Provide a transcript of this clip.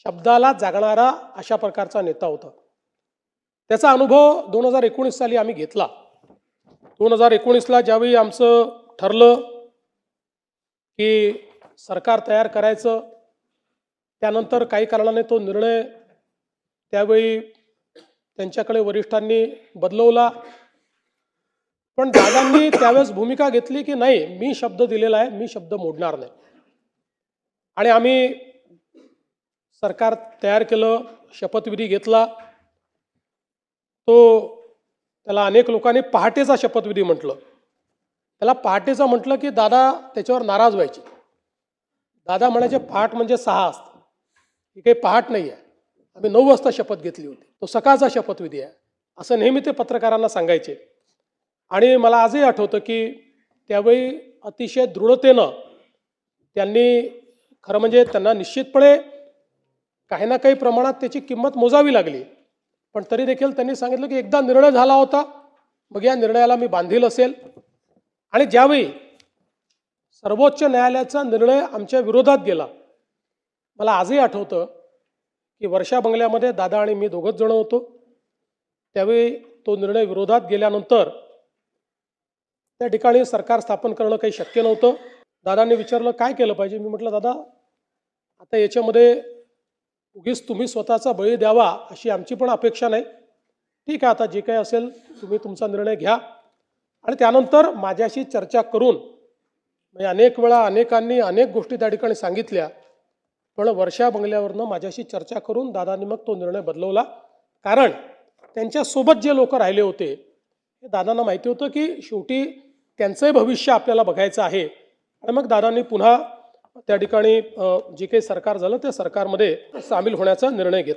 शब्दाला जागणारा अशा प्रकारचा नेता होता। त्याचा अनुभव 2019 साली आम्ही घेतला। 2019ला ज्यावेळी आमचं ठरलं की सरकार तयार करायचं, त्यानंतर काही कारणाने तो निर्णय त्यावेळी त्यांच्याकडे वरिष्ठांनी बदलवला। पण दादांनी त्यावेळेस भूमिका घेतली की नाही, मी शब्द दिलेला आहे, मी शब्द मोडणार नाही। आणि आम्ही सरकार तयार केलं, शपथविधी घेतला। त्याला अनेक लोकांनी पहाटेचा शपथविधी म्हटलं। त्याला पहाटेचा म्हटलं की दादा त्याच्यावर नाराज व्हायचे। दादा म्हणायचे पहाट म्हणजे 6 असतं, ही काही पहाट नाही आहे, आम्ही 9 वाजता शपथ घेतली होती, तो सकाळचा शपथविधी आहे, असं नेहमी ते पत्रकारांना सांगायचे। आणि मला आजही आठवतं की त्यावेळी अतिशय दृढतेनं त्यांनी, खरं म्हणजे त्यांना निश्चितपणे काही ना काही प्रमाणात त्याची किंमत मोजावी लागली, पण तरी देखील त्यांनी सांगितलं की एकदा निर्णय झाला होता, मग या निर्णयाला मी बांधील असेल। आणि ज्यावेळी सर्वोच्च न्यायालयाचा निर्णय आमच्या विरोधात गेला, मला आजही आठवतं की वर्षा बंगल्यामध्ये दादा आणि मी दोघंच जण होतो। त्यावेळी तो निर्णय विरोधात गेल्यानंतर त्या ठिकाणी सरकार स्थापन करणं काही शक्य नव्हतं। दादांनी विचारलं काय केलं पाहिजे। मी म्हटलं दादा, आता याच्यामध्ये उगीच तुम्ही स्वतःचा बळी द्यावा अशी आमची पण अपेक्षा नाही, ठीक आहे, आता जे काही असेल तुम्ही तुमचा निर्णय घ्या। आणि त्यानंतर माझ्याशी चर्चा करून, म्हणजे अनेक वेळा अनेकांनी अनेक गोष्टी त्या ठिकाणी सांगितल्या, पण वर्षा बंगल्यावरनं माझ्याशी चर्चा करून दादांनी मग तो निर्णय बदलवला। कारण त्यांच्यासोबत जे लोक राहिले होते, हे दादांना माहिती होतं की शेवटी त्यांचंही भविष्य आपल्याला बघायचं आहे। आणि मग दादांनी पुन्हा त्या ठिकाणी जे काही सरकार झालं त्या सरकारमध्ये सामील होण्याचा निर्णय घेतला।